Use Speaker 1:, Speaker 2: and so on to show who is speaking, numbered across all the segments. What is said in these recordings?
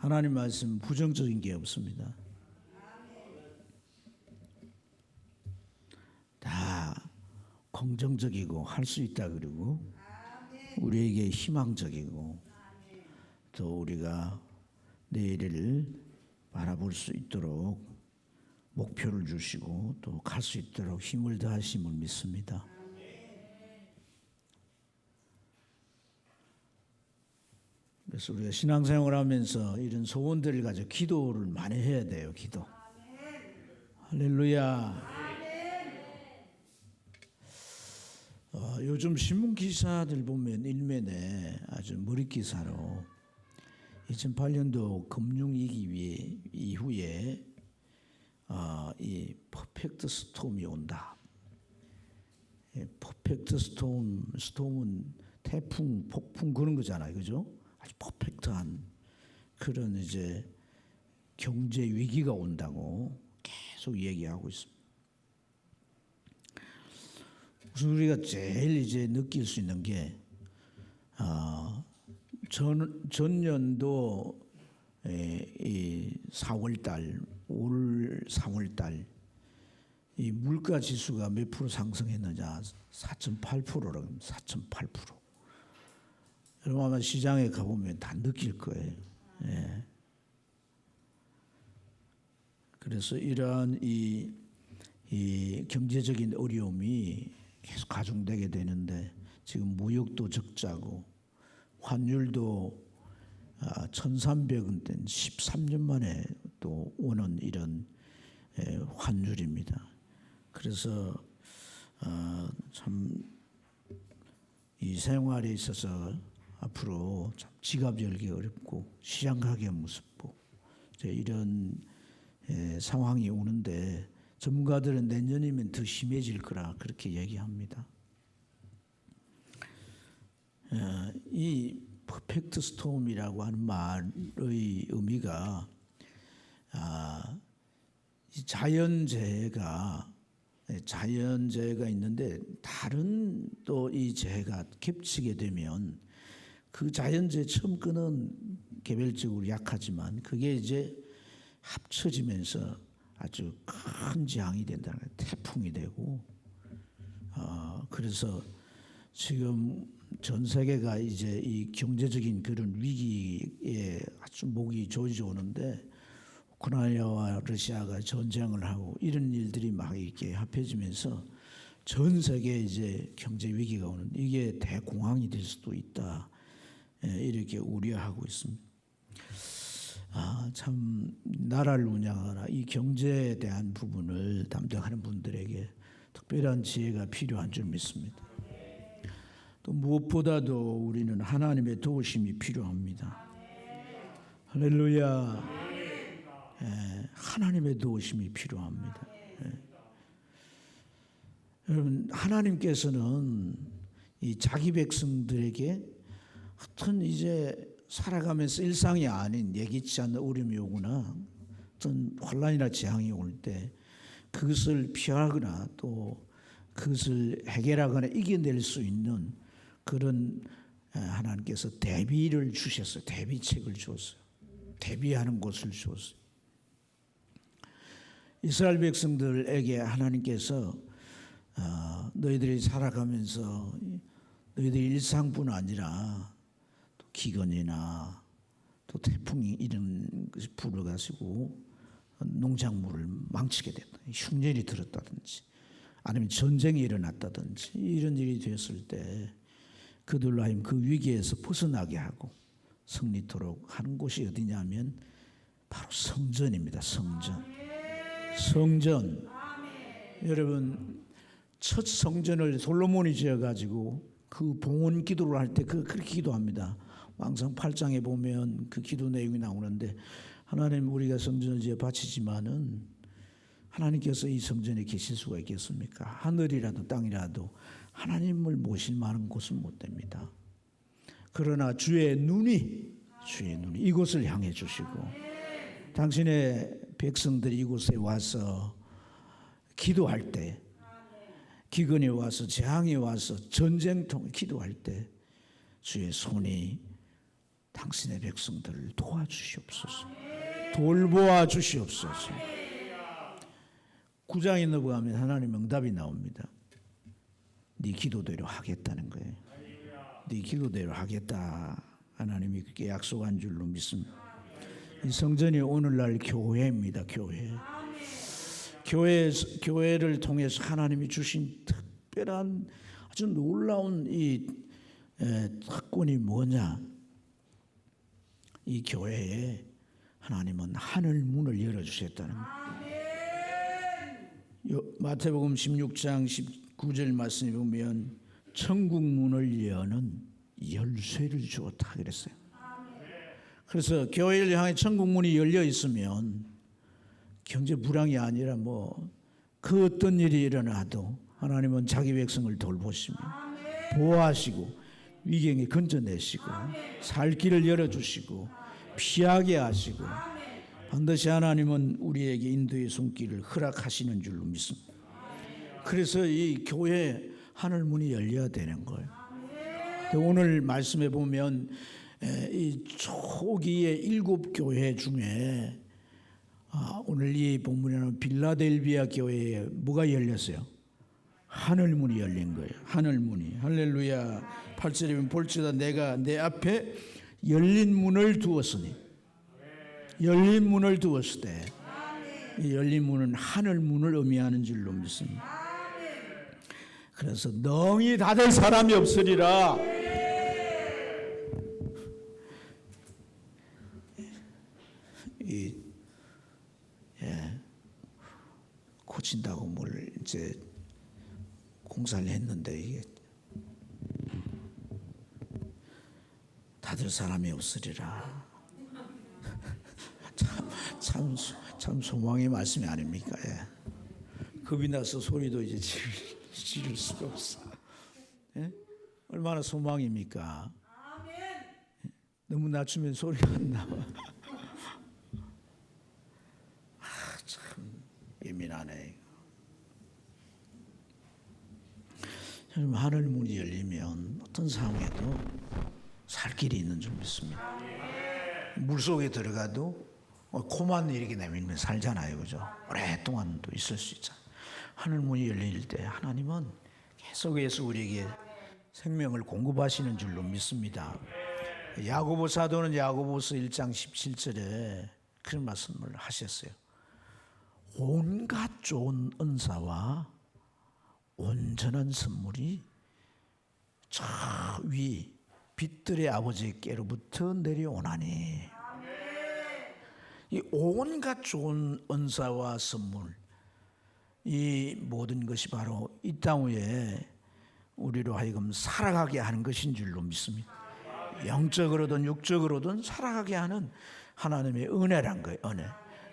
Speaker 1: 하나님 말씀 부정적인 게 없습니다. 다 긍정적이고 할 수 있다 그리고 우리에게 희망적이고 또 우리가 내일을 바라볼 수 있도록 목표를 주시고 또 갈 수 있도록 힘을 더하심을 믿습니다. 그래서 우리가 신앙생활을 하면서 이런 소원들을 가지고 기도를 많이 해야 돼요. 기도. 할렐루야. 요즘 신문 기사들 보면 일면에 아주 머리 기사로 2008년도 금융위기 이후에 이 퍼펙트 스톰이 온다. 퍼펙트 스톰은 태풍, 폭풍 그런 거잖아요, 그죠? 아주 퍼펙트한 그런 이제 경제 위기가 온다고 계속 얘기하고 있습니다. 우선 우리가 제일 이제 느낄 수 있는 게 전년도 이 4월달, 올 4월달 이 물가 지수가 몇 프로 상승했느냐? 4.8%라고 합니다. 4.8%. 여러분 아마 시장에 가보면 다 느낄 거예요. 예. 그래서 이러한 이 경제적인 어려움이 계속 가중되게 되는데 지금 무역도 적자고 환율도 1,300원대 13년 만에 또 오는 이런 환율입니다. 그래서 참 이 생활에 있어서 앞으로 참 지갑 열기 어렵고 시장 가기 무섭고 이런 상황이 오는데 전문가들은 내년이면 더 심해질 거라 그렇게 얘기합니다. 이 퍼펙트 스톰이라고 하는 말의 의미가 자연재해가 있는데 다른 또 이 재해가 겹치게 되면 그 자연재해 처음 끄는 개별적으로 약하지만 그게 이제 합쳐지면서 아주 큰 재앙이 된다는 거예요. 태풍이 되고 그래서 지금 전 세계가 이제 이 경제적인 그런 위기에 아주 목이 조져오는데 우크라이나와 러시아가 전쟁을 하고 이런 일들이 막 이렇게 합해지면서 전 세계에 이제 경제 위기가 오는 이게 대공황이 될 수도 있다. 이렇게 우려하고 있습니다. 참 나라를 운영하거나 이 경제에 대한 부분을 담당하는 분들에게 특별한 지혜가 필요한 줄 믿습니다. 또 무엇보다도 우리는 하나님의 도우심이 필요합니다. 할렐루야. 하나님의 도우심이 필요합니다. 여러분 하나님께서는 이 자기 백성들에게 어떤 이제 살아가면서 일상이 아닌 예기치 않는 어려움이 오거나 어떤 혼란이나 재앙이 올 때 그것을 피하거나 또 그것을 해결하거나 이겨낼 수 있는 그런 하나님께서 대비를 주셨어요. 대비책을 주었어요. 대비하는 곳을 주었어요. 이스라엘 백성들에게 하나님께서 너희들이 살아가면서 너희들이 일상뿐 아니라 또 기근이나 또 태풍이 이런 것이 불어가지고 농작물을 망치게 됐다. 흉년이 들었다든지 아니면 전쟁이 일어났다든지 이런 일이 되었을 때 그들로 하여금 그 위기에서 벗어나게 하고 승리토록 하는 곳이 어디냐면 바로 성전입니다. 성전. 여러분 첫 성전을 솔로몬이 지어가지고 그 봉헌 기도를 할 때 그렇게 기도합니다. 왕상 8장에 보면 그 기도 내용이 나오는데 하나님 우리가 성전을 지어 바치지만은 하나님께서 이 성전에 계실 수가 있겠습니까? 하늘이라도 땅이라도 하나님을 모실 만한 곳은 못 됩니다. 그러나 주의 눈이 이곳을 향해 주시고 당신의 백성들이 이곳에 와서 기도할 때 기근이 와서 재앙이 와서 전쟁통에 기도할 때 주의 손이 당신의 백성들을 도와주시옵소서. 돌보아 주시옵소서. 9장에 넘어가면 하나님 응답이 나옵니다. 네 기도대로 하겠다는 거예요. 네 기도대로 하겠다. 하나님이 그렇게 약속한 줄로 믿습니다. 이 성전이 오늘날 교회입니다. 교회를 통해서 하나님이 주신 특별한 아주 놀라운 이 특권이 뭐냐? 이 교회에 하나님은 하늘 문을 열어주셨다는 거예요. 마태복음 16장 19절 말씀에 보면 천국 문을 여는 열쇠를 주었다 그랬어요. 그래서 교회를 향해 천국 문이 열려 있으면 경제 불황이 아니라 그 어떤 일이 일어나도 하나님은 자기 백성을 돌보시며 보호하시고 위경에 건져내시고 살 길을 열어주시고 피하게 하시고 반드시 하나님은 우리에게 인도의 손길을 허락하시는 줄로 믿습니다. 그래서 이 교회 하늘 문이 열려야 되는 거예요. 오늘 말씀에 보면 이 초기의 7교회 중에 오늘 이 본문에는 빌라델비아 교회에 뭐가 열렸어요? 하늘문이 열린 거예요. 하늘문이. 할렐루야. 8절에 보면 볼지어다 내가 내 앞에 열린 문을 두었으니 열린 문을 두었을 때 이 열린 문은 하늘문을 의미하는 줄로 믿습니다. 그래서 능히 닫을 사람이 없으리라. 고친다고 뭘 이제 공사를 했는데 이게 닫을 사람이 없으리라. 참 소망의 말씀이 아닙니까? 겁이 나서 소리도 이제 지를 수가 없어. 얼마나 소망입니까? 너무 낮추면 소리가 안 나와. 참 예민하네. 여러분, 하늘 문이 열리면 어떤 상황에도 살 길이 있는 줄 믿습니다. 물속에 들어가도 코만 이렇게 내밀면 살잖아요, 그죠? 오랫동안도 있을 수 있잖아요. 하늘 문이 열릴 때 하나님은 계속해서 우리에게 생명을 공급하시는 줄로 믿습니다. 야고보 사도는 야고보서 1장 17절에 그런 말씀을 하셨어요. 온갖 좋은 은사와 온전한 선물이 저 위 빛들의 아버지께로부터 내려오나니. 이 온갖 좋은 은사와 선물, 이 모든 것이 바로 이 땅 위에 우리로 하여금 살아가게 하는 것인 줄로 믿습니다. 영적으로든 육적으로든 살아가게 하는 하나님의 은혜란 거예요. 은혜.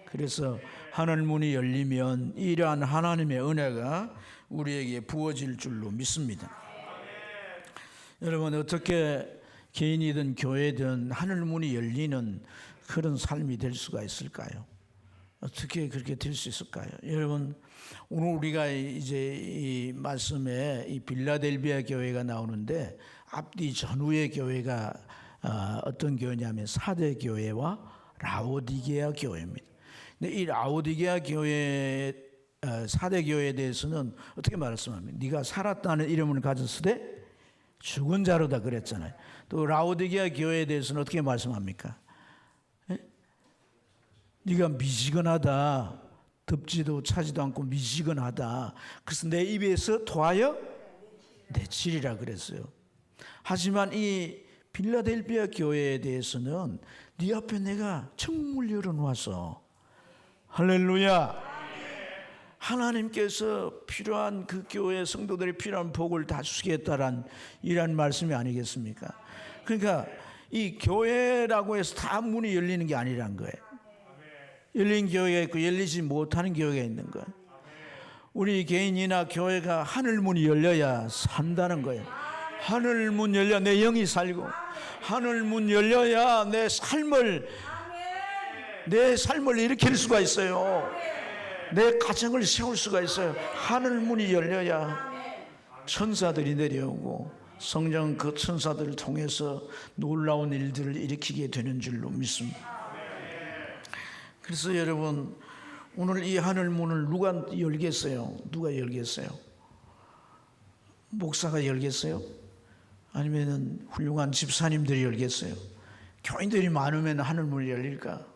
Speaker 1: 그래서 하늘 문이 열리면 이러한 하나님의 은혜가 우리에게 부어질 줄로 믿습니다. 여러분, 어떻게 개인이든 교회든 하늘 문이 열리는 그런 삶이 될 수가 있을까요? 어떻게 그렇게 될 수 있을까요? 여러분, 오늘 우리가 이제 이 말씀에 이 빌라델비아 교회가 나오는데 앞뒤 전후의 교회가 어떤 교회냐면 사대 교회와 라오디게아 교회입니다. 근데 이 라오디게아 교회, 사대 교회에 대해서는 어떻게 말씀합니까? 네가 살았다는 이름을 가졌을 때 죽은 자로다 그랬잖아요. 또 라오디게아 교회에 대해서는 어떻게 말씀합니까? 네가 미지근하다, 덥지도 차지도 않고 미지근하다. 그래서 내 입에서 토하여 내치리라 그랬어요. 하지만 이 빌라델비아 교회에 대해서는 네 앞에 내가 천국을 열어놓아서 할렐루야, 하나님께서 필요한 그 교회 성도들이 필요한 복을 다 주시겠다란 이란 말씀이 아니겠습니까? 그러니까 이 교회라고 해서 다 문이 열리는 게 아니란 거예요. 열린 교회가 있고 열리지 못하는 교회가 있는 거예요. 우리 개인이나 교회가 하늘 문이 열려야 산다는 거예요. 하늘 문 열려 내 영이 살고, 하늘 문 열려야 내 삶을 일으킬 수가 있어요. 내 가정을 세울 수가 있어요. 하늘 문이 열려야 천사들이 내려오고 성령 그 천사들을 통해서 놀라운 일들을 일으키게 되는 줄로 믿습니다. 그래서 여러분, 오늘 이 하늘 문을 누가 열겠어요? 누가 열겠어요? 목사가 열겠어요? 아니면 훌륭한 집사님들이 열겠어요? 교인들이 많으면 하늘 문이 열릴까?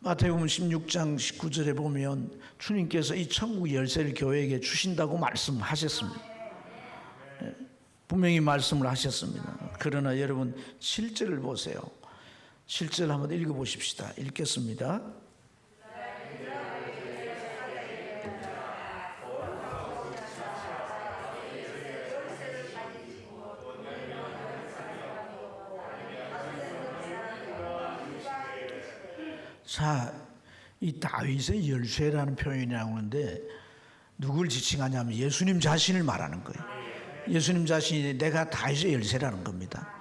Speaker 1: 마태복음 16장 19절에 보면 주님께서 이 천국 열쇠를 교회에게 주신다고 말씀하셨습니다. 분명히 말씀을 하셨습니다. 그러나 여러분, 실제를 보세요. 실제를 한번 읽어보십시다. 읽겠습니다. 자, 이 다윗의 열쇠라는 표현이 나오는데 누굴 지칭하냐면 예수님 자신을 말하는 거예요. 예수님 자신이 내가 다윗의 열쇠라는 겁니다.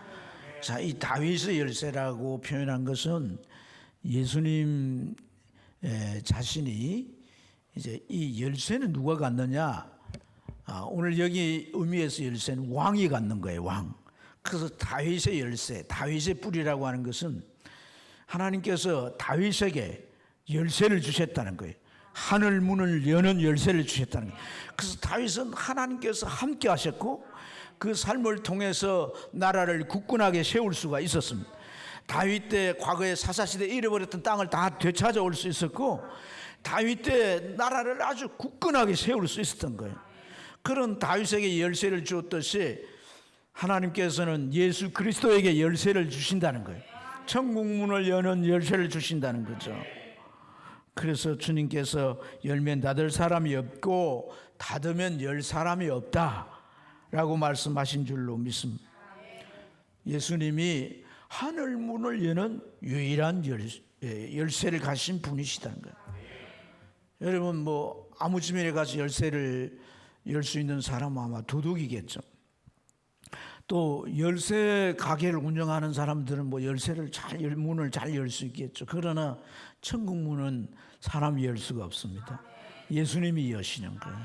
Speaker 1: 자, 이 다윗의 열쇠라고 표현한 것은 예수님 자신이 이제 이 열쇠는 누가 갖느냐? 오늘 여기 의미에서 열쇠는 왕이 갖는 거예요. 왕. 그래서 다윗의 열쇠, 다윗의 뿔이라고 하는 것은 하나님께서 다윗에게 열쇠를 주셨다는 거예요. 하늘 문을 여는 열쇠를 주셨다는 거예요. 그래서 다윗은 하나님께서 함께 하셨고 그 삶을 통해서 나라를 굳건하게 세울 수가 있었습니다. 다윗 때 과거에 사사시대에 잃어버렸던 땅을 다 되찾아올 수 있었고 다윗 때 나라를 아주 굳건하게 세울 수 있었던 거예요. 그런 다윗에게 열쇠를 주었듯이 하나님께서는 예수 그리스도에게 열쇠를 주신다는 거예요. 천국 문을 여는 열쇠를 주신다는 거죠. 그래서 주님께서 열면 닫을 사람이 없고 닫으면 열 사람이 없다라고 말씀하신 줄로 믿습니다. 예수님이 하늘 문을 여는 유일한 열쇠를 가신 분이시다는 거예요. 여러분, 뭐 아무 집에 가서 열쇠를 열 수 있는 사람은 아마 도둑이겠죠. 또 열쇠 가게를 운영하는 사람들은 뭐 열쇠를 문을 잘 열 수 있겠죠. 그러나 천국 문은 사람이 열 수가 없습니다. 예수님이 여시는 거예요.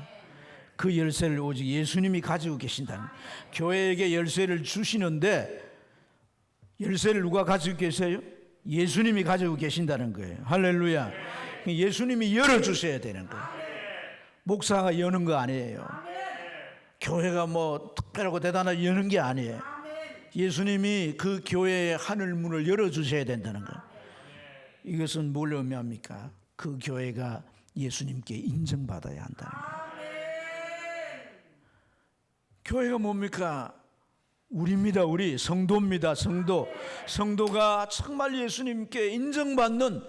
Speaker 1: 그 열쇠를 오직 예수님이 가지고 계신다는 거예요. 교회에게 열쇠를 주시는데 열쇠를 누가 가지고 계세요? 예수님이 가지고 계신다는 거예요. 할렐루야. 예수님이 열어주셔야 되는 거예요. 목사가 여는 거 아니에요. 교회가 뭐 특별하고 대단하게 여는 게 아니에요. 예수님이 그 교회의 하늘 문을 열어주셔야 된다는 거예요. 이것은 뭘 의미합니까? 그 교회가 예수님께 인정받아야 한다는 거예요. 교회가 뭡니까? 우리입니다. 우리 성도입니다. 성도가 정말 예수님께 인정받는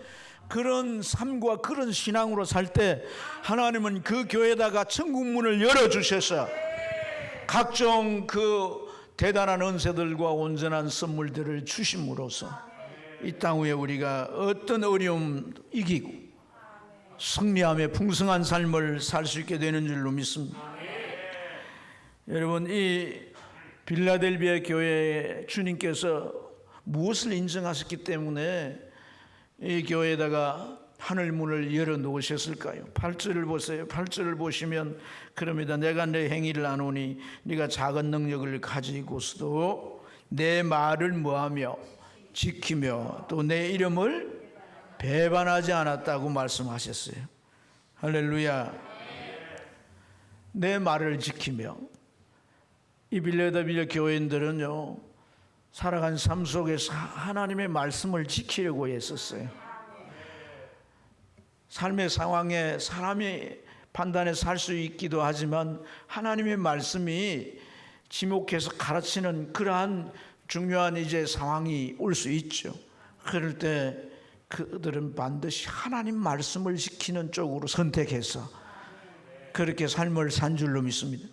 Speaker 1: 그런 삶과 그런 신앙으로 살 때 하나님은 그 교회에다가 천국 문을 열어주셔서 각종 그 대단한 은혜들과 온전한 선물들을 주심으로써 이 땅 위에 우리가 어떤 어려움 이기고 승리하며 풍성한 삶을 살 수 있게 되는 줄로 믿습니다. 여러분, 이 빌라델비아 교회에 주님께서 무엇을 인정하셨기 때문에 이 교회에다가 하늘 문을 열어 놓으셨을까요? 8절을 보세요. 8절을 보시면 그럽니다. 내가 내 행위를 아노니 네가 작은 능력을 가지고서도 내 말을 뭐하며 지키며 또 내 이름을 배반하지 않았다고 말씀하셨어요. 할렐루야. 내 말을 지키며. 이 빌라델비아 교인들은요, 살아간 삶 속에서 하나님의 말씀을 지키려고 했었어요. 삶의 상황에 사람이 판단해 살 수 있기도 하지만 하나님의 말씀이 지목해서 가르치는 그러한 중요한 이제 상황이 올 수 있죠. 그럴 때 그들은 반드시 하나님 말씀을 지키는 쪽으로 선택해서 그렇게 삶을 산 줄로 믿습니다.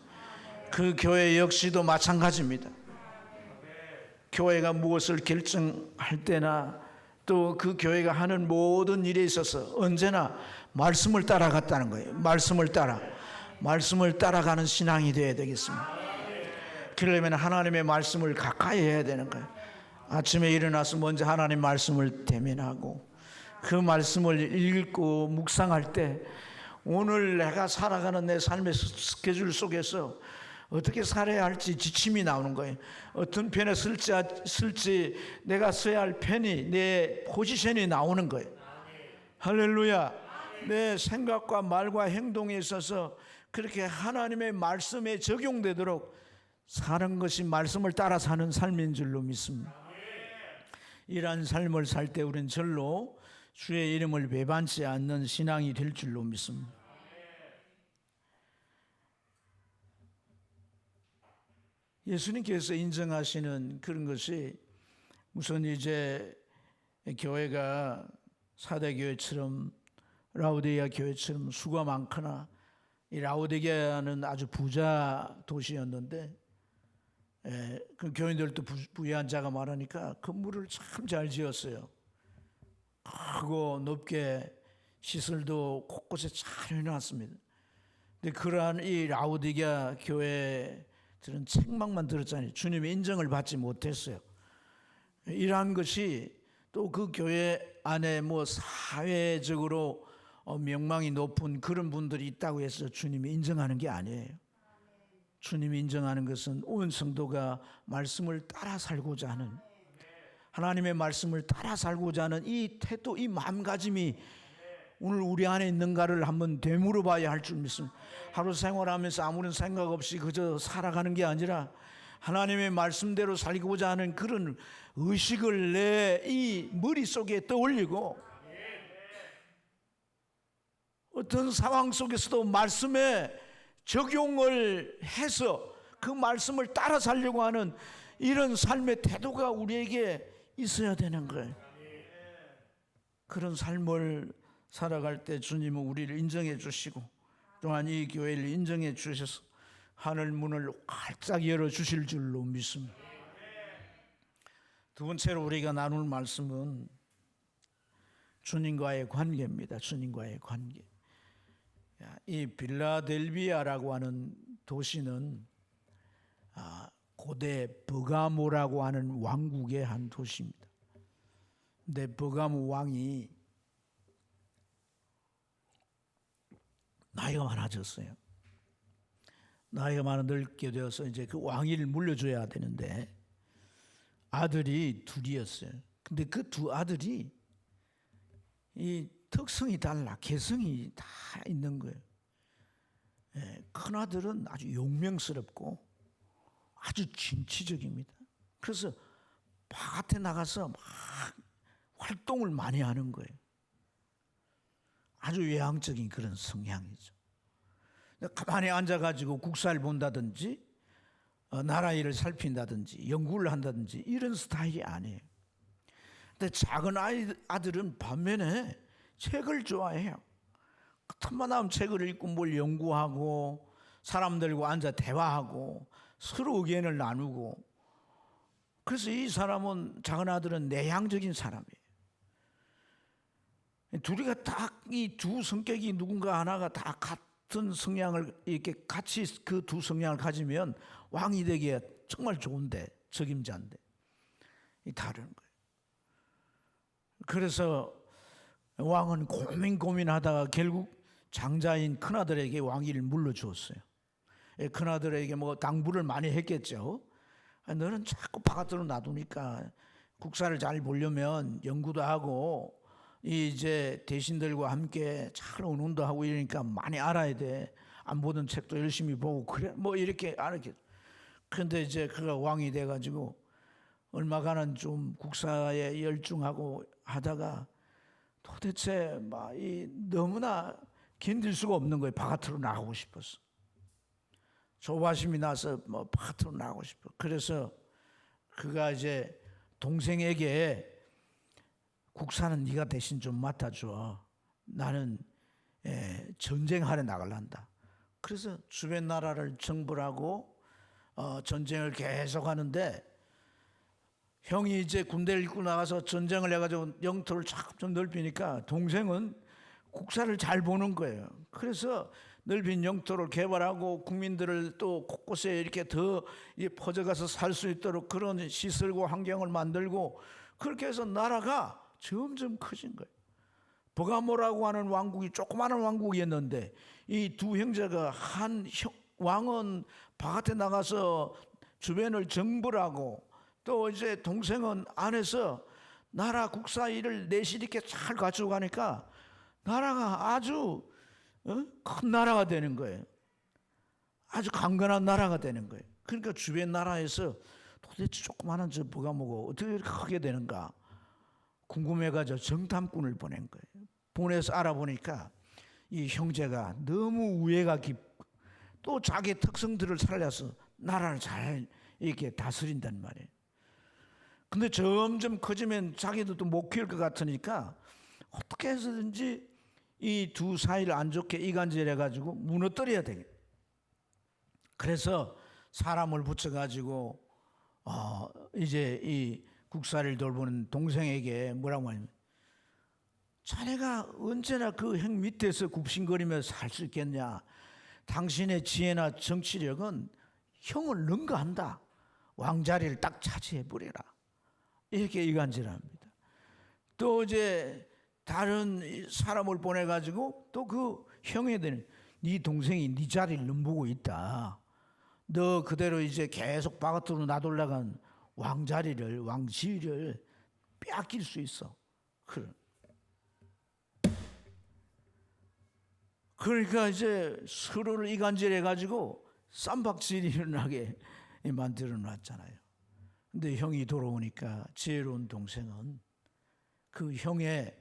Speaker 1: 그 교회 역시도 마찬가지입니다. 교회가 무엇을 결정할 때나 또 그 교회가 하는 모든 일에 있어서 언제나 말씀을 따라갔다는 거예요. 말씀을 따라가는 신앙이 되어야 되겠습니다. 그러려면 하나님의 말씀을 가까이 해야 되는 거예요. 아침에 일어나서 먼저 하나님 말씀을 대면하고 그 말씀을 읽고 묵상할 때 오늘 내가 살아가는 내 삶의 스케줄 속에서 어떻게 살아야 할지 지침이 나오는 거예요. 어떤 편에 쓸지 내가 써야 할 편이, 내 포지션이 나오는 거예요. 할렐루야. 내 생각과 말과 행동에 있어서 그렇게 하나님의 말씀에 적용되도록 사는 것이 말씀을 따라 사는 삶인 줄로 믿습니다. 이러한 삶을 살 때 우리는 절로 주의 이름을 배반치 않는 신앙이 될 줄로 믿습니다. 예수님께서 인정하시는 그런 것이 우선 이제 교회가 사대교회처럼 라오디게아 교회처럼 수가 많거나, 이 라오디게아는 아주 부자 도시였는데 그 교인들도 부유한 자가 많으니까 건물을 참 잘 지었어요. 크고 높게 시설도 곳곳에 잘 해놨습니다. 근데 그러한 이 라오디게아 교회들은 책망만 들었잖아요. 주님의 인정을 받지 못했어요. 이러한 것이 또 그 교회 안에 뭐 사회적으로 명망이 높은 그런 분들이 있다고 해서 주님이 인정하는 게 아니에요. 주님이 인정하는 것은 온 성도가 말씀을 따라 살고자 하는, 하나님의 말씀을 따라 살고자 하는 이 태도, 이 마음가짐이 오늘 우리 안에 있는가를 한번 되물어봐야 할 줄 믿습니다. 하루 생활하면서 아무런 생각 없이 그저 살아가는 게 아니라 하나님의 말씀대로 살고자 하는 그런 의식을 내 이 머릿속에 떠올리고, 어떤 상황 속에서도 말씀에 적용을 해서 그 말씀을 따라 살려고 하는 이런 삶의 태도가 우리에게 있어야 되는 거예요. 그런 삶을 살아갈 때 주님은 우리를 인정해 주시고, 또한 이 교회를 인정해 주셔서 하늘 문을 활짝 열어주실 줄로 믿습니다. 두 번째로 우리가 나눌 말씀은 주님과의 관계입니다. 주님과의 관계. 이 빌라델비아라고 하는 도시는 고대 버가모라고 하는 왕국의 한 도시입니다. 근데 버가모 왕이 나이가 많아졌어요. 나이가 많아 늙게 되어서 이제 그 왕위를 물려줘야 되는데 아들이 둘이었어요. 근데 그 두 아들이 이 특성이 달라, 개성이 다 있는 거예요. 큰 아들은 아주 용맹스럽고 아주 진취적입니다. 그래서 바깥에 나가서 막 활동을 많이 하는 거예요. 아주 외향적인 그런 성향이죠. 가만히 앉아가지고 국사를 본다든지 나라 일을 살핀다든지 연구를 한다든지 이런 스타일이 아니에요. 근데 작은 아들은 반면에 책을 좋아해요. 틈만 나면 책을 읽고 뭘 연구하고 사람들과 앉아 대화하고 서로 의견을 나누고, 그래서 이 사람은, 작은 아들은 내향적인 사람이에요. 둘이가 딱 이 두 성격이 누군가 하나가 다 같은 성향을 이렇게 같이 그 두 성향을 가지면 왕이 되기에 정말 좋은데, 적임자인데 다른 거예요. 그래서 왕은 고민하다가 결국 장자인 큰아들에게 왕위를 물려주었어요. 큰아들에게 뭐 당부를 많이 했겠죠. 너는 자꾸 바깥으로 놔두니까 국사를 잘 보려면 연구도 하고 이제 대신들과 함께 잘 의논도 하고 이러니까 많이 알아야 돼. 안 보던 책도 열심히 보고 그래 뭐 이렇게 알았겠. 그런데 이제 그가 왕이 돼가지고 얼마간은 좀 국사에 열중하고 하다가 도대체 막 이 너무나 견딜 수가 없는 거예요. 바깥으로 나가고 싶어서. 조바심이 나서 뭐 바깥으로 나가고 싶어. 그래서 그가 이제 동생에게 국사는 네가 대신 좀 맡아줘. 나는 전쟁하러 나가란다. 그래서 주변 나라를 정벌하고 전쟁을 계속 하는데, 형이 이제 군대를 입고 나가서 전쟁을 해가지고 영토를 좀 넓히니까 동생은 국사를 잘 보는 거예요. 그래서 넓힌 영토를 개발하고 국민들을 또 곳곳에 이렇게 더 퍼져가서 살 수 있도록 그런 시설과 환경을 만들고, 그렇게 해서 나라가 점점 커진 거예요. 버가모라고 하는 왕국이 조그마한 왕국이었는데 이 두 형제가 한 왕은 바깥에 나가서 주변을 정벌하고, 또 이제 동생은 안에서 나라 국사 일을 내실 있게 잘 가지고 가니까 나라가 아주 큰 나라가 되는 거예요. 아주 강건한 나라가 되는 거예요. 그러니까 주변 나라에서 도대체 조그마한 저 버가모고 어떻게 이렇게 크게 되는가 궁금해가지고 정탐꾼을 보낸 거예요. 보내서 알아보니까 이 형제가 너무 우애가 깊고 또 자기의 특성들을 살려서 나라를 잘 이렇게 다스린단 말이에요. 근데 점점 커지면 자기도 또 못 키울 것 같으니까 어떻게 해서든지 이 두 사이를 안 좋게 이간질해가지고 무너뜨려야 되겠다. 그래서 사람을 붙여가지고 이제 이 국사를 돌보는 동생에게 뭐라고 하냐면, 자네가 언제나 그 형 밑에서 굽신거리며 살 수 있겠냐. 당신의 지혜나 정치력은 형을 능가한다. 왕자리를 딱 차지해버리라. 이렇게 이간질합니다. 또 이제 다른 사람을 보내가지고 또 그 형에게는 네 동생이 네 자리를 넘보고 있다. 너 그대로 이제 계속 바깥으로 나돌라간 왕자리를, 왕지위를 빼앗길 수 있어. 그러니까 이제 서로를 이간질해가지고 쌈박질이 일어나게 만들어 놨잖아요. 근데 형이 돌아오니까 지혜로운 동생은 그 형의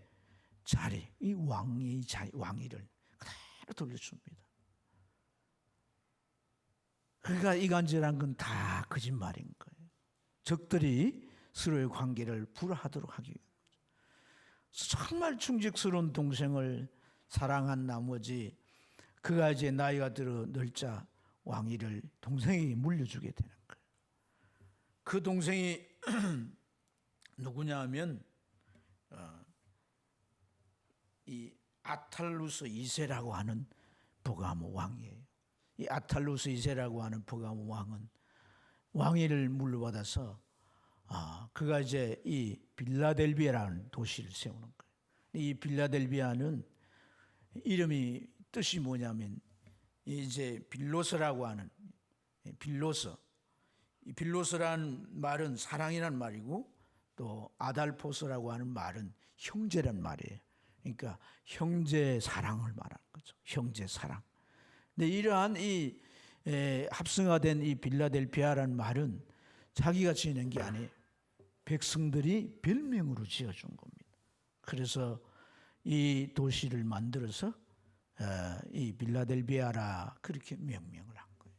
Speaker 1: 자리, 이 왕의 자리, 왕위를 그대로 돌려줍니다. 그러니까 이간질한 건 다 거짓말인 거예요. 적들이 서로의 관계를 불화하도록 하기 위해서. 정말 충직스러운 동생을 사랑한 나머지 그가 이제 나이가 들어 늙자 왕위를 동생에게 물려주게 되는 거예요. 그 동생이 누구냐 하면 이 아탈루스 2세라고 하는 버가모 왕이에요. 이 아탈루스 2세라고 하는 버가모 왕은 왕위를 물려받아서 그가 이제 이 빌라델비아라는 도시를 세우는 거예요. 이 빌라델비아는 이름이 뜻이 뭐냐면 이제 빌로스라고 하는 빌로스. 이 빌로스라는 말은 사랑이란 말이고 또 아달포스라고 하는 말은 형제란 말이에요. 그러니까 형제 사랑을 말하는 거죠. 형제 사랑. 근데 이러한 이 합성화된 이 빌라델비아라는 말은 자기가 지은 게 아니에요. 백성들이 별명으로 지어준 겁니다. 그래서 이 도시를 만들어서 이 빌라델비아라 그렇게 명명을 한 거예요.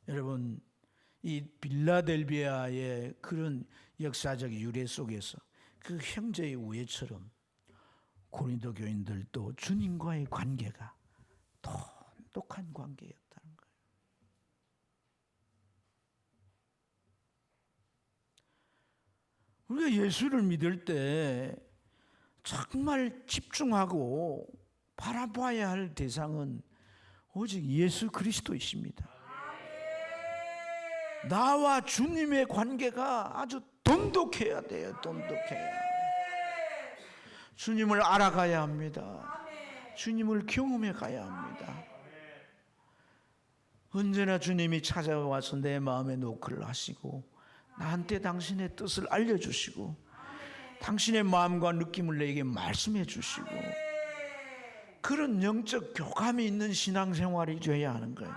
Speaker 1: 여러분, 이 빌라델비아의 그런 역사적 유래 속에서 그 형제의 우애처럼 고린도 교인들도 주님과의 관계가 돈독한 관계였다는 거예요. 우리가 예수를 믿을 때 정말 집중하고 바라봐야 할 대상은 오직 예수 그리스도이십니다. 나와 주님의 관계가 아주 돈독해야 돼요. 돈독해야. 주님을 알아가야 합니다. 주님을 경험해 가야 합니다. 언제나 주님이 찾아와서 내 마음에 노크를 하시고 나한테 당신의 뜻을 알려주시고 당신의 마음과 느낌을 내게 말씀해 주시고 그런 영적 교감이 있는 신앙생활이 되어야 하는 거예요.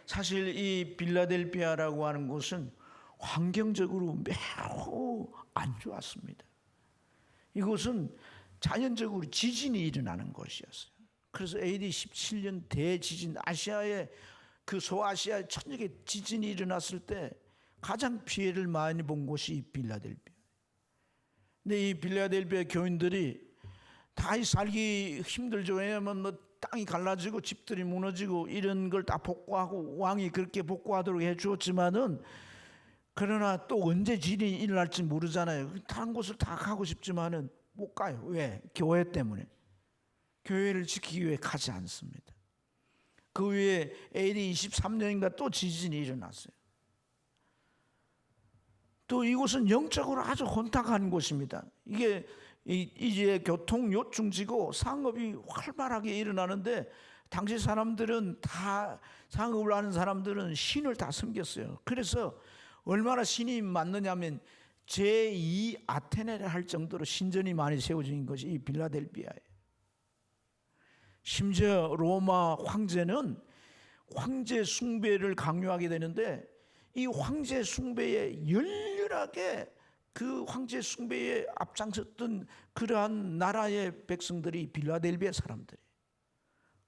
Speaker 1: 사실 이 빌라델비아라고 하는 곳은 환경적으로 매우 안 좋았습니다. 이곳은 자연적으로 지진이 일어나는 곳이었어요. 그래서 AD 17년 대지진, 아시아의 그 소아시아의 천역에 지진이 일어났을 때 가장 피해를 많이 본 곳이 이 빌라델비아. 근데 이 빌라델비아 교인들이 다 살기 힘들죠. 왜냐하면 뭐 땅이 갈라지고 집들이 무너지고 이런 걸 다 복구하고 왕이 그렇게 복구하도록 해주었지만은 그러나 또 언제 지진이 일어날지 모르잖아요. 다른 곳을 다 가고 싶지만은 못 가요. 왜? 교회 때문에. 교회를 지키기 위해 가지 않습니다. 그 위에 AD 23년인가 또 지진이 일어났어요. 또 이곳은 영적으로 아주 혼탁한 곳입니다. 이게 이제 교통 요충지고 상업이 활발하게 일어나는데 당시 사람들은 다 상업을 하는 사람들은 신을 다 섬겼어요. 그래서 얼마나 신이 많느냐면 제2 아테네를 할 정도로 신전이 많이 세워진 것이 이 빌라델비아예요. 심지어 로마 황제는 황제 숭배를 강요하게 되는데 이 황제 숭배에 열렬하게 그 황제 숭배에 앞장섰던 그러한 나라의 백성들이 빌라델비아 사람들이에요.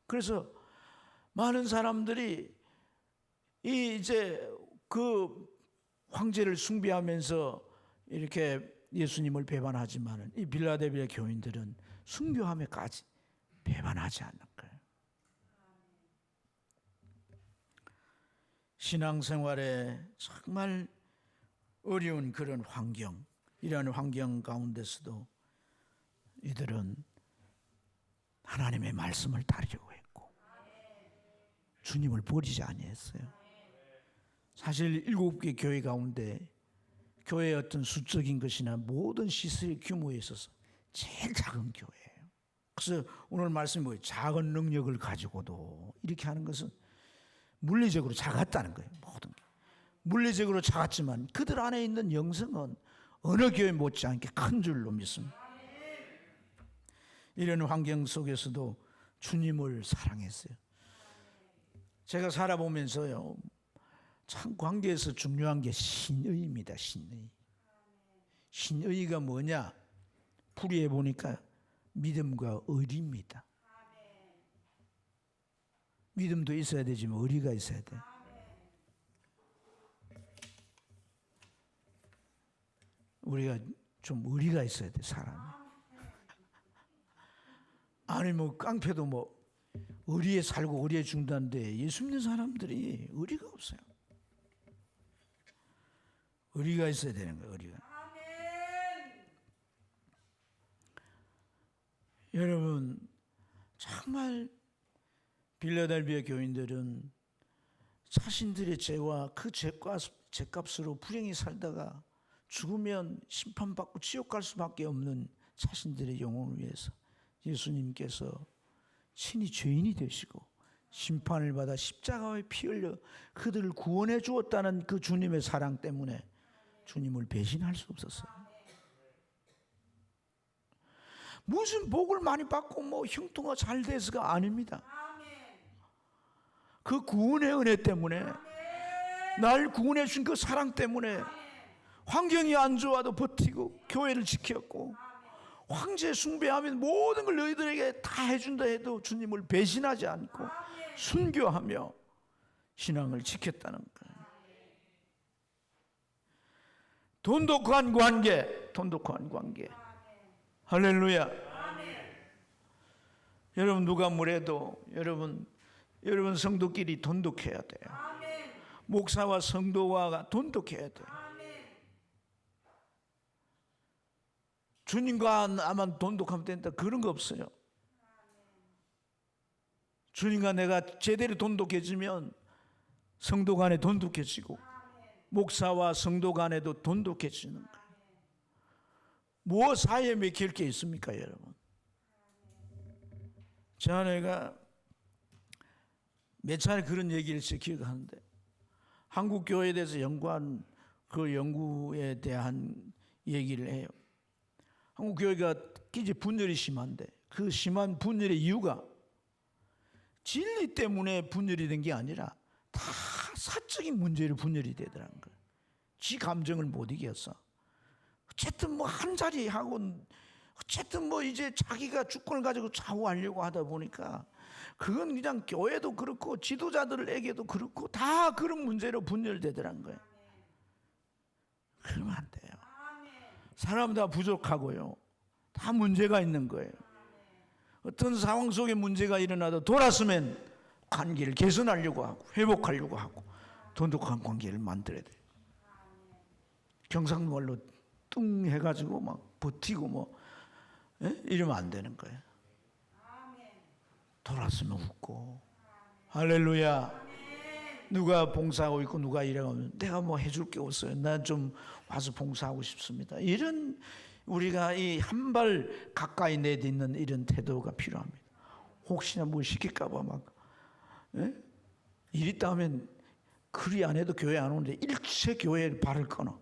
Speaker 1: 그래서 많은 사람들이 이제 그 황제를 숭배하면서 이렇게 예수님을 배반하지만 이 빌라델비아 교인들은 순교함에까지 배반하지 않는 거예요. 신앙생활에 정말 어려운 그런 환경, 이러한 환경 가운데서도 이들은 하나님의 말씀을 따르려고 했고 주님을 버리지 아니했어요. 사실 7개 교회 가운데 교회의 어떤 수적인 것이나 모든 시설의 규모에 있어서 제일 작은 교회예요. 그래서 오늘 말씀이 뭐예요? 작은 능력을 가지고도 이렇게 하는 것은 물리적으로 작았다는 거예요. 모든 게 물리적으로 작았지만 그들 안에 있는 영성은 어느 교회 못지않게 큰 줄로 믿습니다. 이런 환경 속에서도 주님을 사랑했어요. 제가 살아보면서요, 참 관계에서 중요한 게 신의입니다. 신의. 신의가 뭐냐? 풀이해 보니까 믿음과 의리입니다. 믿음도 있어야 되지만 의리가 있어야 돼. 우리가 좀 의리가 있어야 돼, 사람이. 아니 뭐 깡패도 뭐 의리에 살고 의리에 죽는다는데 예수 믿는 사람들이 의리가 없어요. 의리가 있어야 되는 거예요. 의리가. 여러분 정말 빌라델비아 교인들은 자신들의 죄와 그 죄값으로 불행히 살다가 죽으면 심판받고 지옥 갈 수밖에 없는 자신들의 영혼을 위해서 예수님께서 친히 죄인이 되시고 심판을 받아 십자가에 피 흘려 그들을 구원해 주었다는 그 주님의 사랑 때문에 주님을 배신할 수 없었어요. 무슨 복을 많이 받고 뭐 형통가 잘 돼서가 아닙니다. 그 구원의 은혜 때문에, 날 구원해 준 그 사랑 때문에 환경이 안 좋아도 버티고 교회를 지켰고 황제 숭배하면 모든 걸 너희들에게 다 해준다 해도 주님을 배신하지 않고 순교하며 신앙을 지켰다는 거예요. 돈독한 관계, 돈독한 관계. 할렐루야. 여러분 누가 뭐래도 여러분 성도끼리 돈독해야 돼요. 목사와 성도가 돈독해야 돼요. 주님과 나만 돈독하면 된다 그런 거 없어요. 주님과 내가 제대로 돈독해지면 성도 간에 돈독해지고 목사와 성도 간에도 돈독해지는 거예요. 뭐 사이에 맥힐 게 있습니까, 여러분? 제 아내가 몇 차례 그런 얘기를 기억하는데 한국 교회에 대해서 연구한 그 연구에 대한 얘기를 해요. 한국 교회가 이제 분열이 심한데 그 심한 분열의 이유가 진리 때문에 분열이 된 게 아니라 다 사적인 문제로 분열이 되더라는 거예요. 지 감정을 못 이겼어. 어쨌든 뭐 한 자리 하고 어쨌든 뭐 이제 자기가 주권을 가지고 좌우하려고 하다 보니까 그건 그냥 교회도 그렇고 지도자들에게도 그렇고 다 그런 문제로 분열되더라는 거예요. 그러면 안 돼요. 사람 다 부족하고요. 다 문제가 있는 거예요. 어떤 상황 속에 문제가 일어나도 돌아서면 관계를 개선하려고 하고 회복하려고 하고 돈독한 관계를 만들어야 돼요. 경상말로 뚱 해가지고 막 버티고 뭐 이러면 안 되는 거예요. 돌아서면 웃고 할렐루야. 누가 봉사하고 있고 누가 일하고 있면 내가 뭐 해줄 게 없어요. 난 좀 와서 봉사하고 싶습니다. 이런 우리가 이 한 발 가까이 내딛는 이런 태도가 필요합니다. 혹시나 뭐 시킬까 봐 막 예? 일 있다 하면 그리 안 해도 교회 안 오는데 일체 교회에 발을 끊어.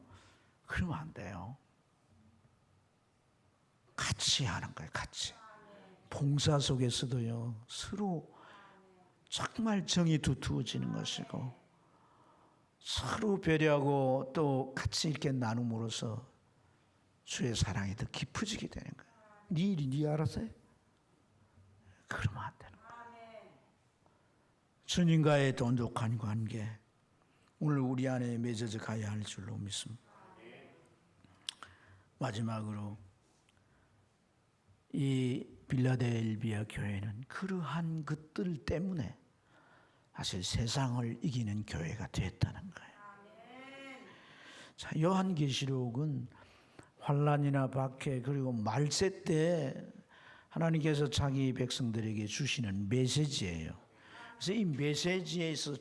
Speaker 1: 그러면 안 돼요. 같이 하는 거예요. 같이. 봉사 속에서도요. 서로 정말 정이 두터워지는 것이고 서로 배려하고 또 같이 이렇게 나눔으로써 주의 사랑이 더 깊어지게 되는 거예요. 네 일이 네 알아서 해? 그러면 안 되는 거예요. 주님과의 돈독한 관계 오늘 우리 안에 맺어져 가야 할 줄로 믿습니다. 마지막으로 이 빌라델비아 교회는 그러한 것들 때문에 사실 세상을 이기는 교회가 됐다는 거예요. 자, 요한계시록은 환난이나 박해 그리고 말세 때 하나님께서 자기 백성들에게 주시는 메시지예요. 그래서 이 메시지에서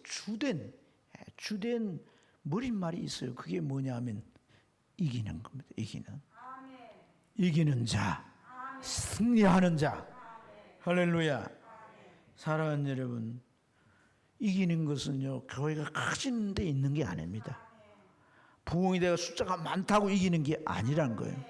Speaker 1: 주된 머릿말이 있어요. 그게 뭐냐면 이기는 겁니다. 이기는 자, 승리하는 자. 할렐루야. 사랑하는 여러분, 이기는 것은요 교회가 커지는 데 있는 게 아닙니다. 부흥이 되어 숫자가 많다고 이기는 게 아니란 거예요.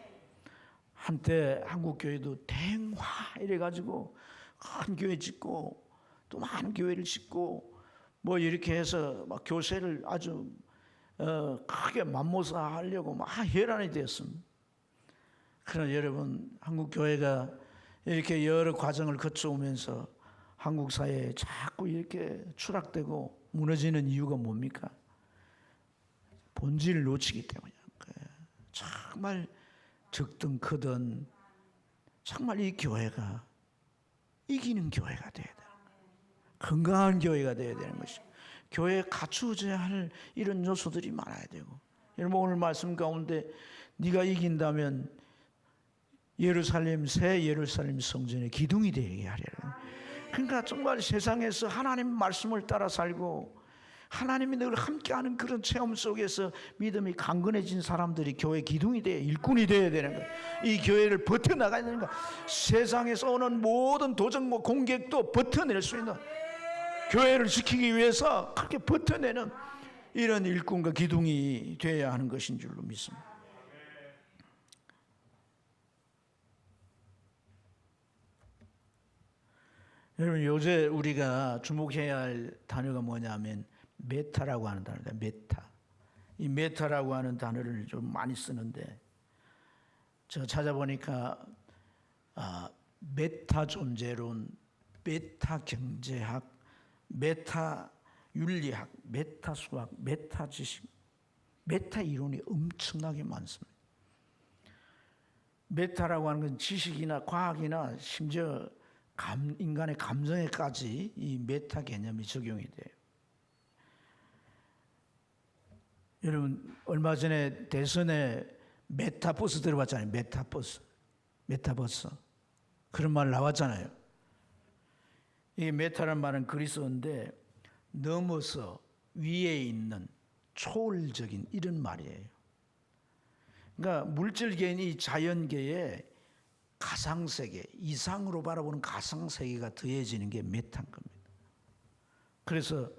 Speaker 1: 한때 한국 교회도 대행화 이래가지고 큰 교회 짓고 또 많은 교회를 짓고 뭐 이렇게 해서 막 교세를 아주 크게 맘모사 하려고 막 혈안이 되었습니다. 그러나 여러분, 한국 교회가 이렇게 여러 과정을 거쳐오면서 한국 사회에 자꾸 이렇게 추락되고 무너지는 이유가 뭡니까? 본질을 놓치기 때문이에요. 정말 적든 크든 정말 이 교회가 이기는 교회가 되어야 돼요. 건강한 교회가 되어야 되는 것이죠. 교회에 갖추어져야 할 이런 요소들이 많아야 되고, 여러분 오늘 말씀 가운데 네가 이긴다면 예루살렘 새 예루살렘 성전의 기둥이 되게 하려는. 그러니까 정말 세상에서 하나님 말씀을 따라 살고 하나님이 늘 함께하는 그런 체험 속에서 믿음이 강건해진 사람들이 교회 기둥이 돼야, 일꾼이 되어야 되는 거예요. 이 교회를 버텨나가야 되는 거예요. 세상에서 오는 모든 도전 공격도 버텨낼 수 있는, 교회를 지키기 위해서 그렇게 버텨내는 이런 일꾼과 기둥이 되어야 하는 것인 줄로 믿습니다. 여러분, 요새 우리가 주목해야 할 단어가 뭐냐면 메타라고 하는 단어입니다. 메타. 이 메타라고 하는 단어를 좀 많이 쓰는데, 제가 찾아보니까 메타 존재론, 메타 경제학, 메타 윤리학, 메타 수학, 메타 지식, 메타 이론이 엄청나게 많습니다. 메타라고 하는 건 지식이나 과학이나 심지어 인간의 감정에까지 이 메타 개념이 적용이 돼요. 여러분, 얼마 전에 대선에 메타버스 들어봤잖아요. 메타버스. 그런 말 나왔잖아요. 이 메타란 말은 그리스어인데 넘어서 위에 있는 초월적인 이런 말이에요. 그러니까 물질계인 이 자연계에 가상세계, 이상으로 바라보는 가상세계가 더해지는 게 메타인 겁니다. 그래서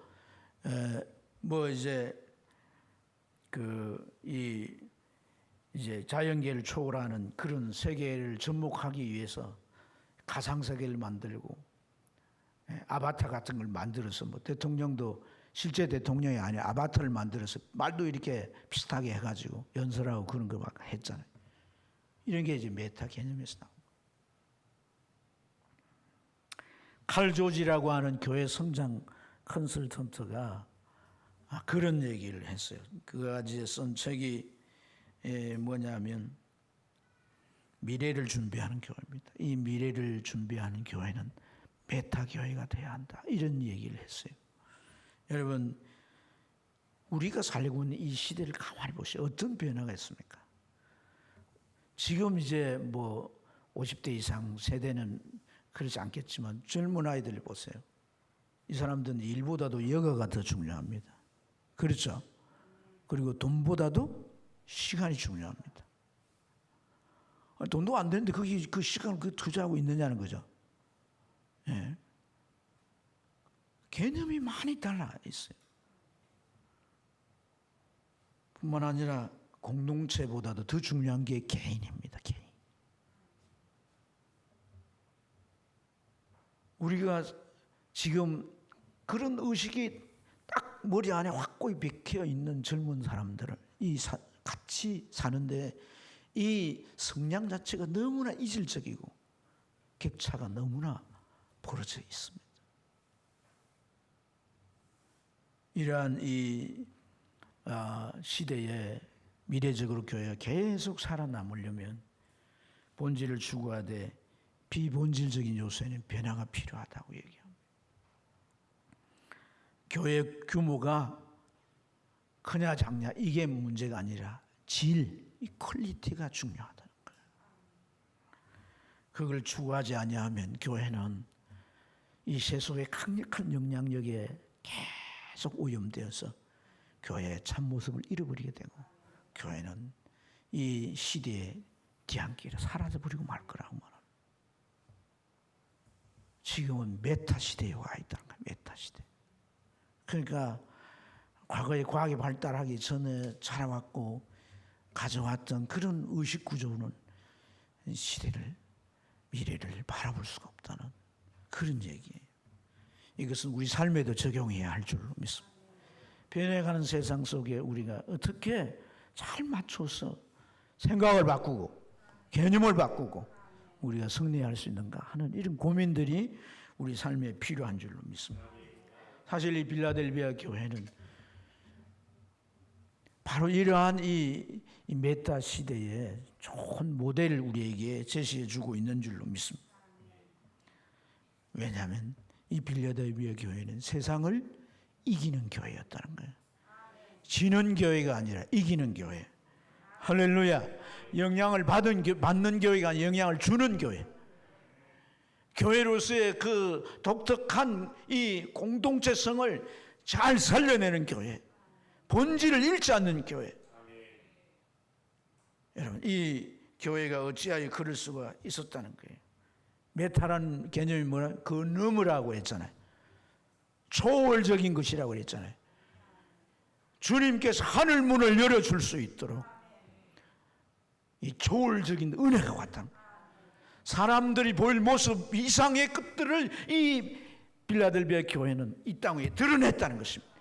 Speaker 1: 이제 자연계를 초월하는 그런 세계를 접목하기 위해서 가상세계를 만들고 아바타 같은 걸 만들어서 뭐 대통령도 실제 대통령이 아니라 아바타를 만들어서 말도 이렇게 비슷하게 해가지고 연설하고 그런 거 막 했잖아요. 이런 게 이제 메타 개념에서 나옵니다. 칼 조지라고 하는 교회 성장 컨설턴트가 그런 얘기를 했어요. 그가 이제 쓴 책이 뭐냐면 미래를 준비하는 교회입니다. 이 미래를 준비하는 교회는 메타 교회가 돼야 한다. 이런 얘기를 했어요. 여러분, 우리가 살고 있는 이 시대를 가만히 보시죠. 어떤 변화가 있습니까? 지금 이제 뭐 50대 이상 세대는 그렇지 않겠지만 젊은 아이들 보세요. 이 사람들은 일보다도 여가가 더 중요합니다. 그렇죠? 그리고 돈보다도 시간이 중요합니다. 돈도 안 되는데 그 시간을 투자하고 있느냐는 거죠. 예. 개념이 많이 달라 있어요. 뿐만 아니라 공동체보다도 더 중요한 게 개인입니다. 개인. 우리가 지금 그런 의식이 딱 머리 안에 확고히 박혀 있는 젊은 사람들을 같이 사는데 이 성향 자체가 너무나 이질적이고 격차가 너무나 벌어져 있습니다. 이러한 이 시대에 미래적으로 교회가 계속 살아남으려면 본질을 추구하되 비본질적인 요소에는 변화가 필요하다고 얘기합니다. 교회 규모가 크냐 작냐 이게 문제가 아니라 질, 이 퀄리티가 중요하다는 거예요. 그걸 추구하지 아니하면 교회는 이 세속의 강력한 영향력에 계속 오염되어서 교회의 참모습을 잃어버리게 되고 교회는 이 시대의 뒤안길에 사라져버리고 말 거라고 말합니다. 지금은 메타 시대에 와 있다는 거예요. 메타 시대. 그러니까 과거에 과학이 발달하기 전에 자라왔고 가져왔던 그런 의식 구조는 시대를 미래를 바라볼 수가 없다는 그런 얘기예요. 이것은 우리 삶에도 적용해야 할 줄로 믿습니다. 변해가는 세상 속에 우리가 어떻게 잘 맞춰서 생각을 바꾸고 개념을 바꾸고 우리가 승리할 수 있는가 하는 이런 고민들이 우리 삶에 필요한 줄로 믿습니다. 사실 이 빌라델비아 교회는 바로 이러한 이 메타 시대에 좋은 모델을 우리에게 제시해 주고 있는 줄로 믿습니다. 왜냐하면 이 빌라델비아 교회는 세상을 이기는 교회였다는 거예요. 지는 교회가 아니라 이기는 교회. 할렐루야. 영향을 받는 교회가 아니라 영향을 주는 교회. 교회로서의 그 독특한 이 공동체성을 잘 살려내는 교회. 본질을 잃지 않는 교회. 여러분, 이 교회가 어찌하여 그럴 수가 있었다는 거예요. 메타라는 개념이 뭐냐? 그 너머라고 했잖아요. 초월적인 것이라고 했잖아요. 주님께서 하늘 문을 열어줄 수 있도록 이 초월적인 은혜가 왔다는 거예요. 사람들이 보일 모습 이상의 것들을 이 빌라델비아 교회는 이 땅 위에 드러냈다는 것입니다.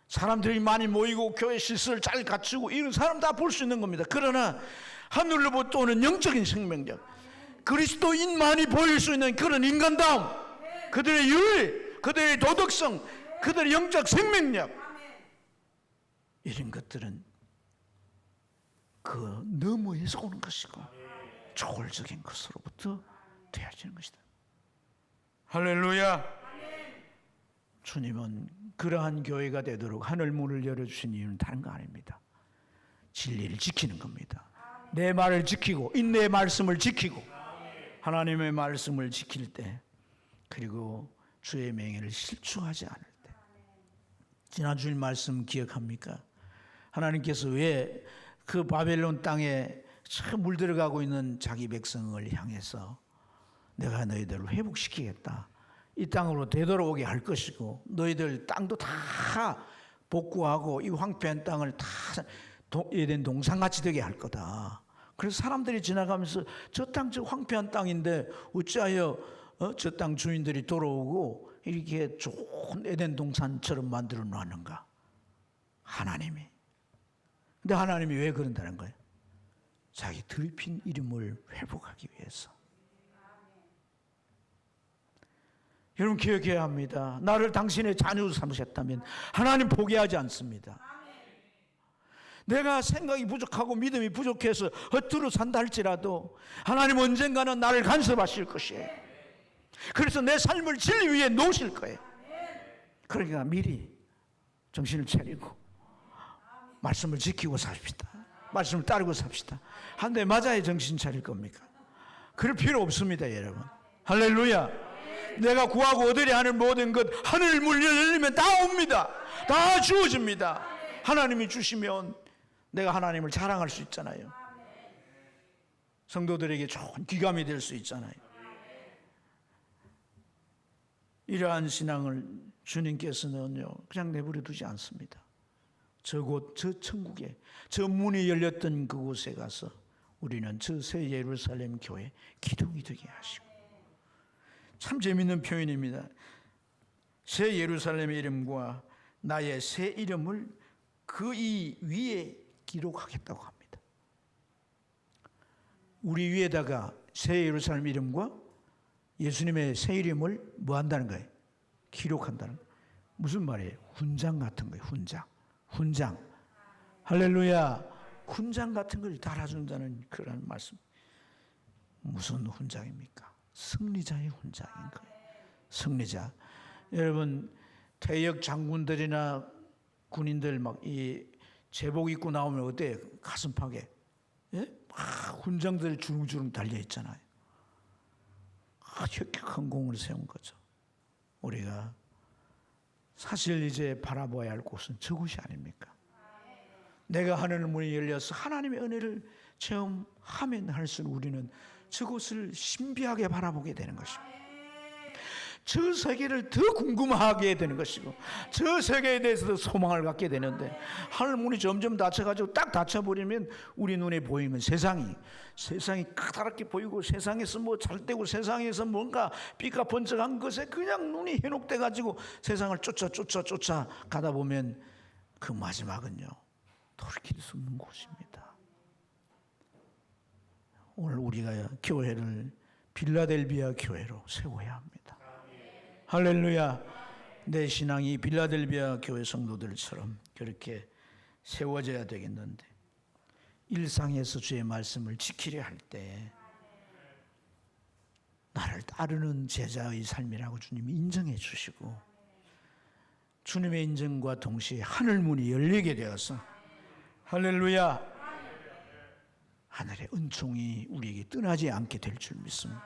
Speaker 1: 사람들이 많이 모이고 교회 시설을 잘 갖추고 이런 사람 다 볼 수 있는 겁니다. 그러나 하늘로부터 오는 영적인 생명력, 그리스도인만이 보일 수 있는 그런 인간다움, 그들의 윤리, 그들의 도덕성, 그들의 영적 생명력, 이런 것들은 그 너머에서 오는 것이고 초월적인 것으로부터 되어지는 것이다. 할렐루야. 주님은 그러한 교회가 되도록 하늘 문을 열어주신 이유는 다른 거 아닙니다. 진리를 지키는 겁니다. 내 말을 지키고 인내의 말씀을 지키고 하나님의 말씀을 지킬 때, 그리고 주의 명예를 실추하지 않을 때. 지난주일 말씀 기억합니까? 하나님께서 왜 그 바벨론 땅에 참 물들어가고 있는 자기 백성을 향해서 내가 너희들을 회복시키겠다, 이 땅으로 되돌아오게 할 것이고 너희들 땅도 다 복구하고 이 황폐한 땅을 다 에덴 동산같이 되게 할 거다. 그래서 사람들이 지나가면서 저 땅 저 황폐한 땅인데 어찌하여 저 땅 주인들이 돌아오고 이렇게 좋은 에덴 동산처럼 만들어 놨는가? 하나님이. 근데 하나님이 왜 그런다는 거예요? 자기 더럽힌 이름을 회복하기 위해서. 여러분 기억해야 합니다. 나를 당신의 자녀로 삼으셨다면 하나님 포기하지 않습니다. 내가 생각이 부족하고 믿음이 부족해서 헛으로 산다 할지라도 하나님 언젠가는 나를 간섭하실 것이에요. 그래서 내 삶을 진리 위에 놓으실 거예요. 그러니까 미리 정신을 차리고 말씀을 지키고 삽시다. 말씀을 따르고 삽시다. 한 대 맞아야 정신 차릴 겁니까? 그럴 필요 없습니다, 여러분. 할렐루야. 내가 구하고 얻으려 하는 모든 것 하늘 문 열리면 다 옵니다. 다 주어집니다. 하나님이 주시면 내가 하나님을 자랑할 수 있잖아요. 성도들에게 좋은 귀감이 될 수 있잖아요. 이러한 신앙을 주님께서는요 그냥 내버려 두지 않습니다. 저곳 저 천국에 저 문이 열렸던 그곳에 가서 우리는 저 새 예루살렘 교회 기둥이 되게 하시고, 참 재미있는 표현입니다. 새 예루살렘의 이름과 나의 새 이름을 그 이 위에 기록하겠다고 합니다. 우리 위에다가 새 예루살렘 이름과 예수님의 새 이름을 뭐 한다는 거예요? 기록한다는 거예요. 무슨 말이에요? 훈장 같은 거예요. 훈장. 할렐루야. 훈장 같은 걸 달아준다는 그런 말씀. 무슨 훈장입니까? 승리자의 훈장인 거예요. 승리자. 여러분, 퇴역 장군들이나 군인들 막 이 제복 입고 나오면 어때요? 가슴팍에 훈장들이 주렁주렁 달려 있잖아요. 혁혁한 공을 세운 거죠. 우리가 사실 이제 바라봐야 할 곳은 저곳이 아닙니까? 내가 하늘 문이 열려서 하나님의 은혜를 체험하면 할수록 우리는 저곳을 신비하게 바라보게 되는 것입니다. 저 세계를 더 궁금하게 되는 것이고, 저 세계에 대해서도 소망을 갖게 되는데, 하늘 문이 점점 닫혀가지고 딱 닫혀버리면 우리 눈에 보이는 세상이 까다롭게 보이고, 세상에서 뭐 잘되고, 세상에서 뭔가 삐까번쩍한 것에 그냥 눈이 현혹돼가지고 세상을 쫓아 가다 보면 그 마지막은요 돌이킬 수 없는 곳입니다. 오늘 우리가 교회를 빌라델비아 교회로 세워야 합니다. 할렐루야. 내 신앙이 빌라델비아 교회 성도들처럼 그렇게 세워져야 되겠는데, 일상에서 주의 말씀을 지키려 할 때 나를 따르는 제자의 삶이라고 주님이 인정해 주시고, 주님의 인정과 동시에 하늘문이 열리게 되어서, 할렐루야, 하늘의 은총이 우리에게 떠나지 않게 될 줄 믿습니다.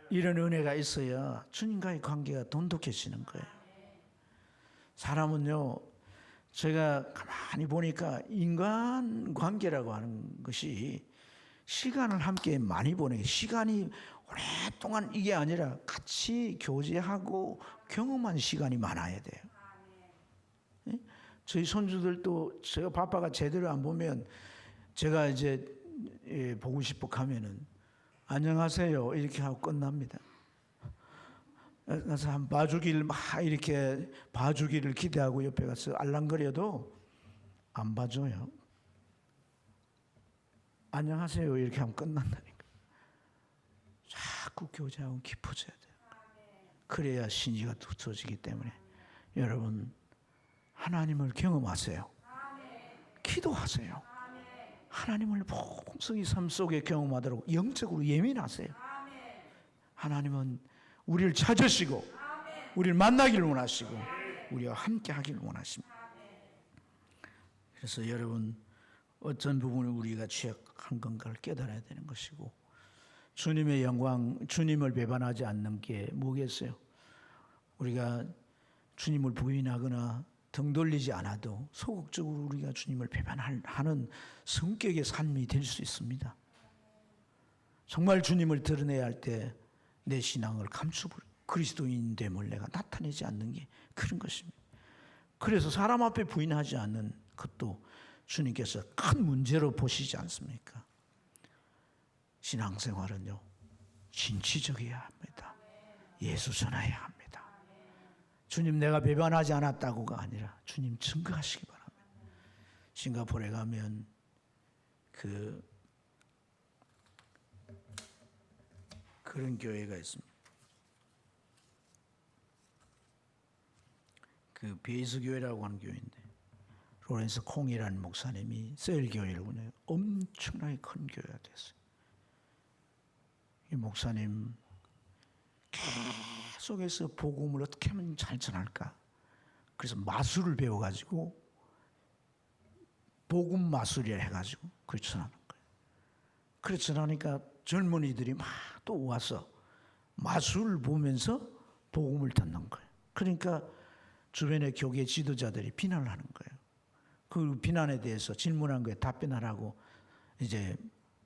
Speaker 1: 이런 은혜가 있어야 주님과의 관계가 돈독해지는 거예요. 사람은요, 제가 가만히 보니까 인간 관계라고 하는 것이 시간을 함께 많이 보내게, 시간이 오랫동안 이게 아니라 같이 교제하고 경험한 시간이 많아야 돼요. 저희 손주들도 제가 바빠가 제대로 안 보면 제가 이제 보고 싶어 하면은 안녕하세요 이렇게 하고 끝납니다. 그래서 한 봐주기를 막 이렇게 봐주기를 기대하고 옆에 가서 알랑거려도 안 봐줘요. 안녕하세요 이렇게 하면 끝난다니까. 자꾸 교제하고 깊어져야 돼요. 그래야 신의가 두터워지기 때문에 여러분, 하나님을 경험하세요. 기도하세요. 하나님을 풍성히 삶 속에 경험하도록 영적으로 예민하세요. 하나님은 우리를 찾으시고 우리를 만나기를 원하시고 우리와 함께 하기를 원하십니다. 그래서 여러분, 어떤 부분을 우리가 취약한 건가를 깨달아야 되는 것이고, 주님의 영광, 주님을 배반하지 않는 게 뭐겠어요? 우리가 주님을 부인하거나 등 돌리지 않아도 소극적으로 우리가 주님을 배반하는 성격의 삶이 될 수 있습니다. 정말 주님을 드러내야 할 때 내 신앙을 감추고 그리스도인됨을 내가 나타내지 않는 게 그런 것입니다. 그래서 사람 앞에 부인하지 않는 것도 주님께서 큰 문제로 보시지 않습니까? 신앙생활은요, 진취적이어야 합니다. 예수 전해야 합니다. 주님 내가 배반하지 않았다고가 아니라 주님 증거하시기 바랍니다. 싱가포르에 가면 그런 교회가 있습니다. 그 베이스 교회라고 하는 교회인데, 로렌스 콩이라는 목사님이 셀 교회를 운영해요. 엄청나게 큰 교회가 됐어요. 이 목사님 계속해서 복음을 어떻게 하면 잘 전할까? 그래서 마술을 배워가지고 복음 마술이라 해가지고 그걸 전하는 거예요. 그래서 전하니까 젊은이들이 막 또 와서 마술을 보면서 복음을 듣는 거예요. 그러니까 주변의 교계 지도자들이 비난을 하는 거예요. 그 비난에 대해서 질문한 거에 답변하라고 이제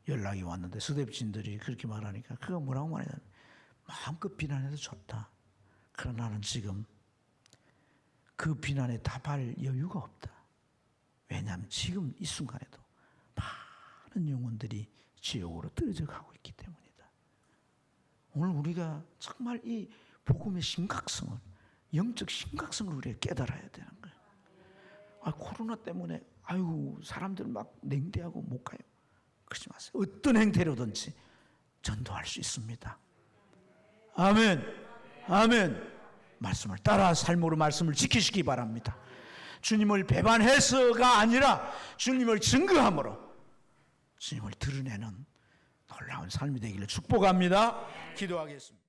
Speaker 1: 연락이 왔는데, 스텝진들이 그렇게 말하니까 그가 뭐라고 말하냐면, 마음껏 비난해도 좋다. 그러나 나는 지금 그 비난에 답할 여유가 없다. 왜냐하면 지금 이 순간에도 많은 영혼들이 지옥으로 떨어져 가고 있기 때문이다. 오늘 우리가 정말 이 복음의 심각성을, 영적 심각성을 우리가 깨달아야 되는 거예요. 코로나 때문에 사람들 막 냉대하고 못 가요. 그러지 마세요. 어떤 행태로든지 전도할 수 있습니다. 아멘. 아멘. 말씀을 따라 삶으로 말씀을 지키시기 바랍니다. 주님을 배반해서가 아니라 주님을 증거함으로 주님을 드러내는 놀라운 삶이 되기를 축복합니다. 기도하겠습니다.